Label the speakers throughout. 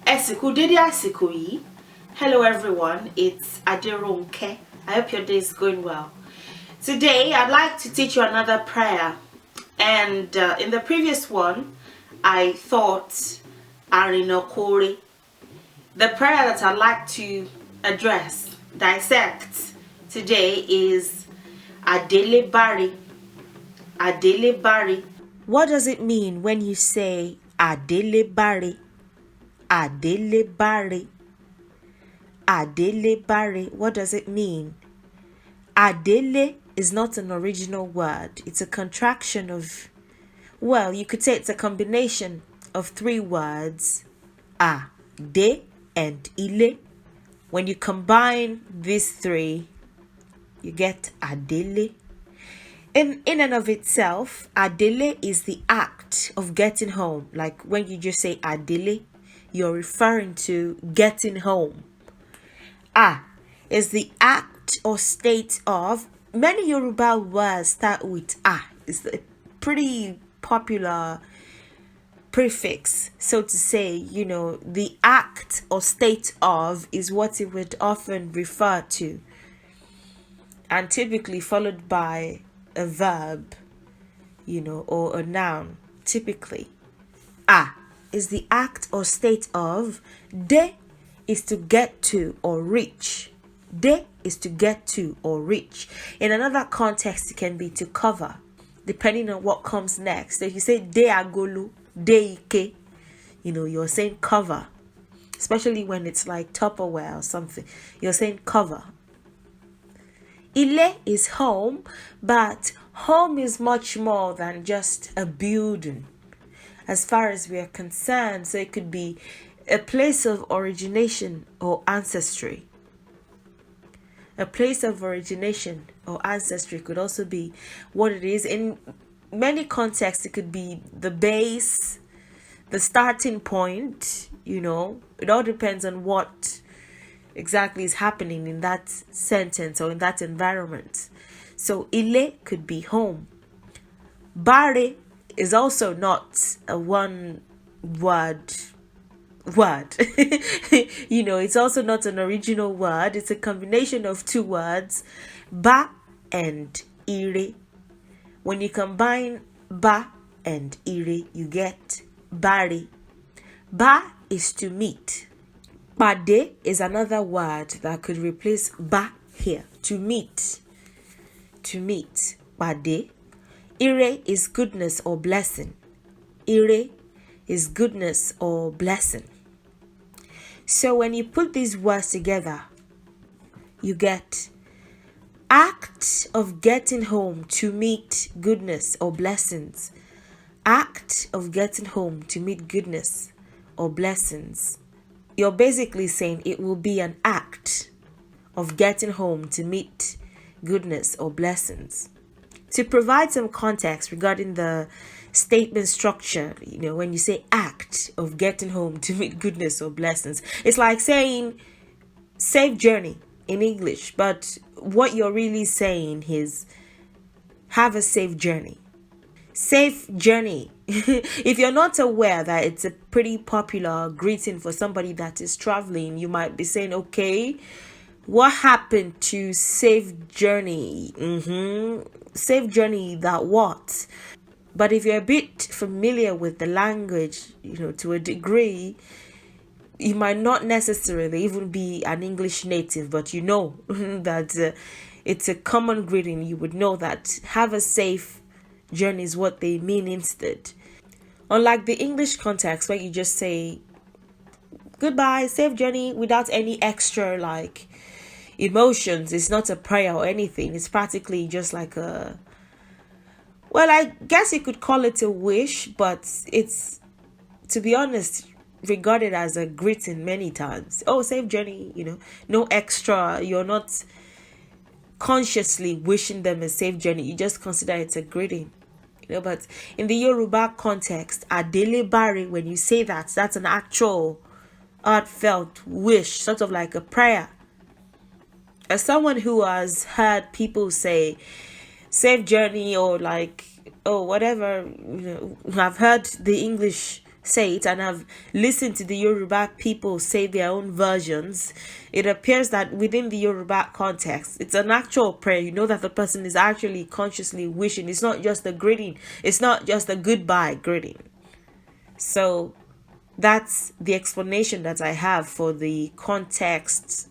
Speaker 1: Esiku dede àsìkò yìí. Hello everyone, it's Adele. I hope your day is going well. Today I'd like to teach you another prayer, and in the previous one I thought Arinokore. The prayer that I'd like to address, dissect today is Àdélé Báre. Àdélé Báre. What does it mean when you say Àdélé Báre? Àdélé Báre. Àdélé Báre. What does it mean? Adele is not an original word. It's a contraction of, well, you could say it's a combination of three words, de and ile. When you combine these three, you get Adele. In and of itself, Adele is the act of getting home. Like when you just say Adele, you're referring to getting home. Is the act or state of. Many Yoruba words start with It's a pretty popular prefix, so to say. The act or state of is what it would often refer to, and typically followed by a verb, or a noun. Typically, is the act or state of. De is to get to or reach. De is to get to or reach. In another context, it can be to cover, depending on what comes next. So if you say de agolu, de ike, you're saying cover. Especially when it's like Tupperware or something, you're saying cover. Ile is home, but home is much more than just a building as far as we are concerned. So it could be a place of origination or ancestry. A place of origination or ancestry could also be what it is. In many contexts, it could be the base, the starting point. It all depends on what exactly is happening in that sentence or in that environment. So ile could be home. Báre is also not a one word. It's also not an original word. It's a combination of two words, ba and ire. When you combine ba and ire, you get Báre. Ba is to meet. Pade is another word that could replace ba here. To meet. Pade. Ire is goodness or blessing. Ire is goodness or blessing. So when you put these words together, you get act of getting home to meet goodness or blessings. Act of getting home to meet goodness or blessings. You're basically saying it will be an act of getting home to meet goodness or blessings. To provide some context regarding the statement structure, when you say act of getting home to meet goodness or blessings, it's like saying safe journey in English, but what you're really saying is have a safe journey. Safe journey. If you're not aware that it's a pretty popular greeting for somebody that is traveling, you might be saying, okay, what happened to safe journey? Safe journey, that what? But if you're a bit familiar with the language, to a degree, you might not necessarily even be an English native, but that it's a common greeting. You would know that have a safe journey is what they mean instead. Unlike the English context where you just say goodbye, safe journey without any extra emotions. It's not a prayer or anything. It's practically just like I guess you could call it a wish, but it's, to be honest, regarded as a greeting many times. Oh, safe journey, no extra. You're not consciously wishing them a safe journey. You just consider it a greeting. But in the Yoruba context, Àdélé Báre, when you say that, that's an actual heartfelt wish, sort of like a prayer. As someone who has heard people say safe journey or whatever, I've heard the English say it, and I've listened to the Yoruba people say their own versions, it appears that within the Yoruba context, it's an actual prayer. You know that the person is actually consciously wishing. It's not just a greeting. It's not just a goodbye greeting. So that's the explanation that I have for the context.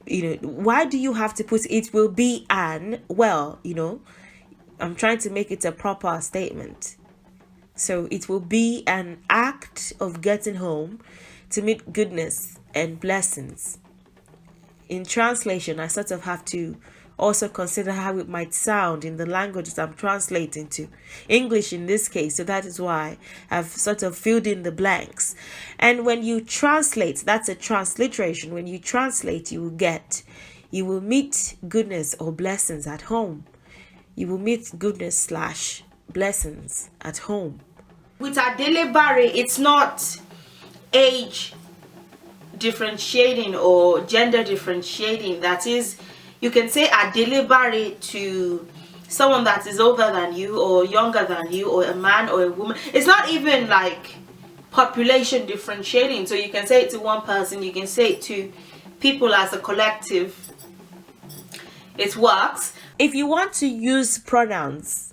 Speaker 1: Why do you have to put it will be an? Well, I'm trying to make it a proper statement. So it will be an act of getting home to meet goodness and blessings. In translation, I sort of have to also consider how it might sound in the language that I'm translating to. English in this case, so that is why I've sort of filled in the blanks. And when you translate, that's a transliteration. When you translate, you will meet goodness or blessings at home. You will meet goodness / blessings at home. With Àdélé Báre, it's not age differentiating or gender differentiating. That is, you can say Àdélé Báre to someone that is older than you or younger than you, or a man or a woman. It's not even like population differentiating. So you can say it to one person, you can say it to people as a collective. It works. If you want to use pronouns,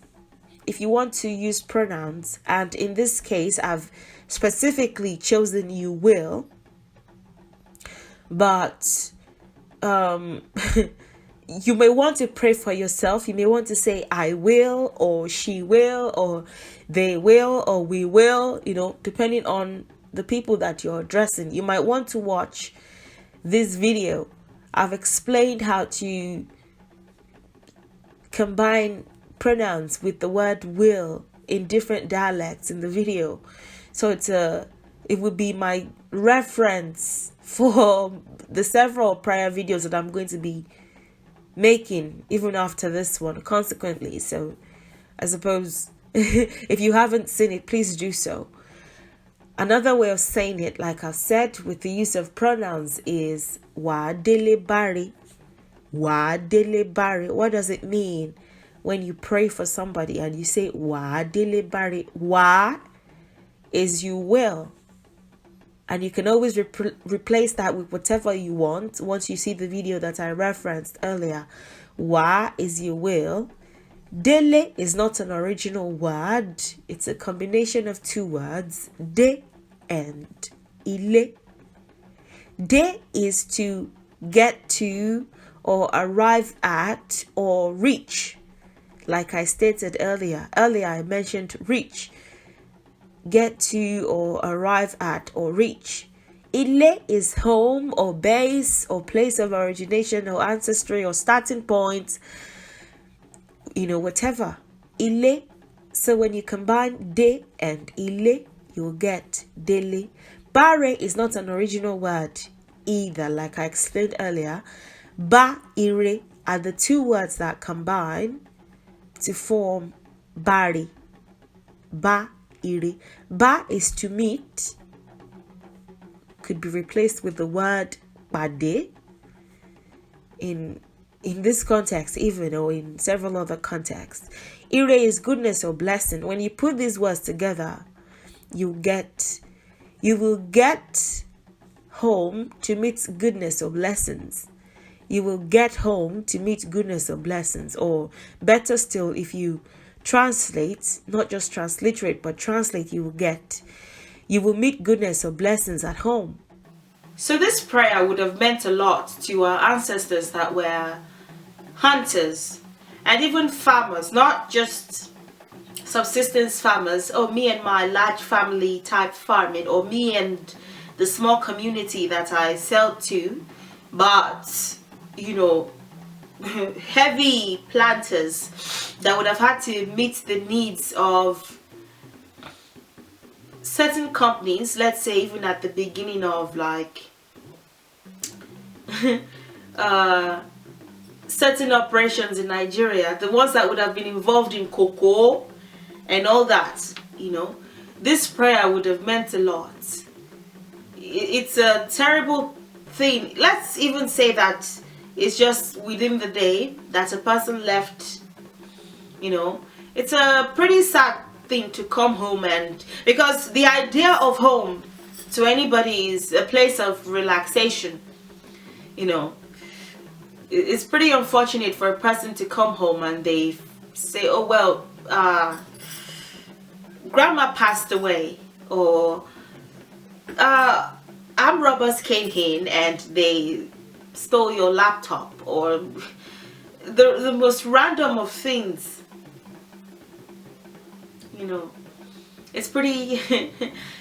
Speaker 1: and in this case I've specifically chosen you will, but you may want to pray for yourself. You may want to say I will, or she will, or they will, or we will, depending on the people that you're addressing. You might want to watch this video. I've explained how to combine pronouns with the word will in different dialects in the video. So it would be my reference for the several prior videos that I'm going to be making even after this one, consequently. So I suppose if you haven't seen it, please do so. Another way of saying it, like I've said, with the use of pronouns is dele Báre. Dele Báre. What does it mean when you pray for somebody and you say dele Báre? Wa is you will. And you can always replace that with whatever you want once you see the video that I referenced earlier. Wa is you will. Dele is not an original word. It's a combination of two words, de and ile. De is to get to, or arrive at, or reach. Like I stated earlier. Earlier I mentioned reach. Get to, or arrive at, or reach. Ile is home, or base, or place of origination, or ancestry, or starting point, whatever. Ile. So when you combine de and ile, you'll get dele. Báre is not an original word either, like I explained earlier. Ire are the two words that combine to form Báre. Ire. Ba is to meet, could be replaced with the word pàdé in this context even, or in several other contexts. Ire is goodness or blessing. When you put these words together, you will get home to meet goodness or blessings. You will get home to meet goodness or blessings. Or better still, if you translate, not just transliterate, but translate, you will meet goodness or blessings at home. So this prayer would have meant a lot to our ancestors that were hunters and even farmers, not just subsistence farmers, or me and my large family type farming, or me and the small community that I sell to, but heavy planters that would have had to meet the needs of certain companies, let's say even at the beginning of certain operations in Nigeria, the ones that would have been involved in cocoa and all that, this prayer would have meant a lot. It's a terrible thing. Let's even say that it's just within the day that a person left. It's a pretty sad thing to come home, and because the idea of home to anybody is a place of relaxation, you know. It's pretty unfortunate for a person to come home and they say, oh well, grandma passed away, or armed robbers came in and they stole your laptop, or the most random of things, you know. It's pretty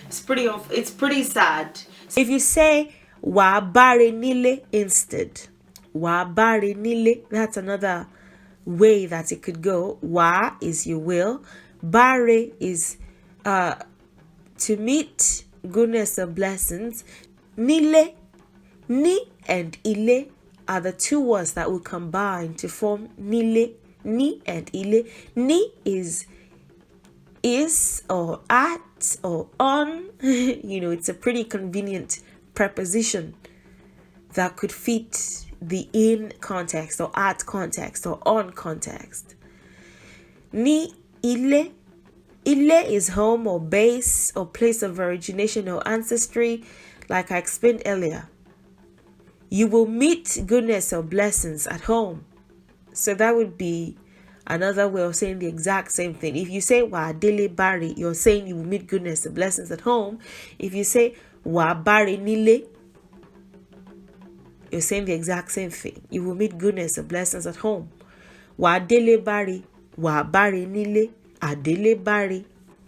Speaker 1: it's pretty sad. If you say wa Báre nile instead, wa Báre nile, that's another way that it could go. Wa is you will, Báre is to meet goodness and blessings. Nile, ni and ile are the two words that will combine to form nile, ni and ile. Ni is or at or on. You know, it's a pretty convenient preposition that could fit the in context or at context or on context. Ni ile. Ile is home or base or place of origination or ancestry, like I explained earlier. You will meet goodness or blessings at home. So that would be another way of saying the exact same thing. If you say wa Adele Báre, you're saying you will meet goodness and blessings at home. If you say wa Báre nile, you're saying the exact same thing. You will meet goodness and blessings at home. Wa Adele Báre, wa Báre nile, Adele Báre,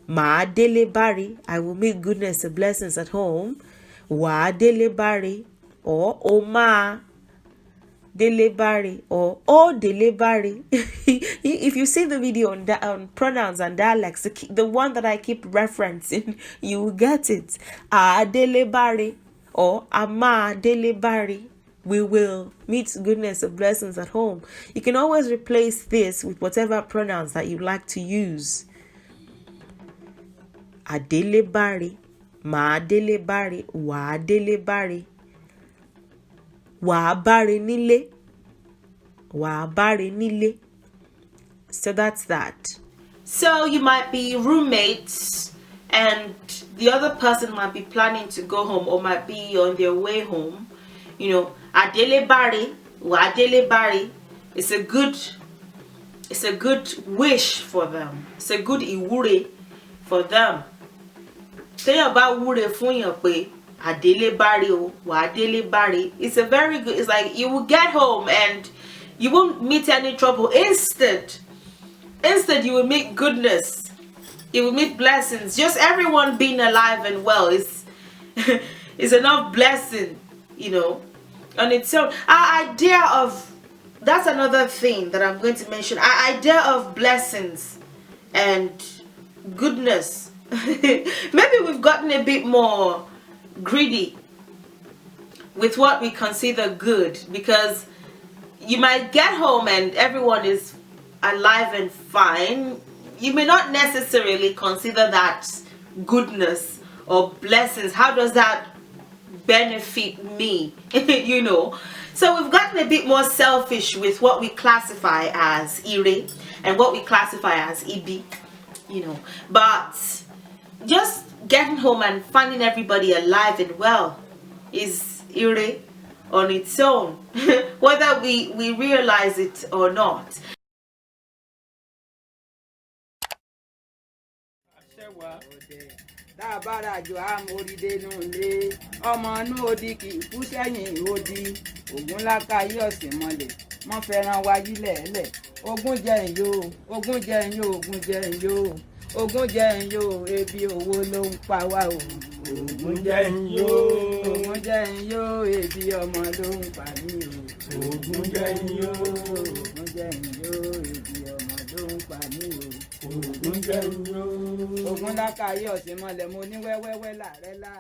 Speaker 1: ma Adele Báre, I will meet goodness and blessings at home. Wa Adele Báre, or o ma dele Báre, or o dele Báre. If you see the video on pronouns and dialects, the one that I keep referencing, you will get it. Adele Báre or ama dele Báre. We will meet goodness and blessings at home. You can always replace this with whatever pronouns that you like to use. Adele Báre, ma Adele Báre, wa Adele Báre, wa Báre nile, wa Báre nile. So that's that. So you might be roommates and the other person might be planning to go home or might be on their way home. You know, Adele Báre, wa Adele Báre, it's a good wish for them. It's a good Ìwúre for them. Say about Ìwúre fún yàn pé Adele Báre o, wa Adele Báre. It's a very good, it's like you will get home and you won't meet any trouble. Instead you will meet goodness. You will meet blessings. Just everyone being alive and well is enough blessing, you know, on its own. Our idea of, that's another thing that I'm going to mention. Our idea of blessings and goodness. Maybe we've gotten a bit more greedy with what we consider good, because you might get home and everyone is alive and fine. You may not necessarily consider that goodness or blessings. How does that benefit me? You know, so we've gotten a bit more selfish with what we classify as Ìwúre and what we classify as Ibi, you know. But just getting home and finding everybody alive and well is Ìwúre on its own, whether we realize it or not.
Speaker 2: tá a bá ràjò àmórídé nù lé ọmọ inú odi kì í kú sẹ́yìn odi ògún lákàáyé ọ̀sìn mọ́lẹ̀ mọ́ fẹ́ràn wáyé lẹ́ẹ̀lẹ̀ ogún jẹ́ ìyó ogún jẹ́ ìyó ogún jẹ́ ìyó ogún jẹ́ ìyó ebi owó ló ń pa wá o ogún jẹ́ ìyó ogún jẹ́ ìyó ebi ọmọ ló ń pa mí o ogún jẹ́ ìyó ogún jẹ́ ìyó ebi ọmọ ló ń pa mí o ogún jẹ́ ìyó ogún lákàáyé ọ̀sìn mọ́lẹ̀ mo ní wẹ́wẹ́wẹ́ làárẹ̀ là.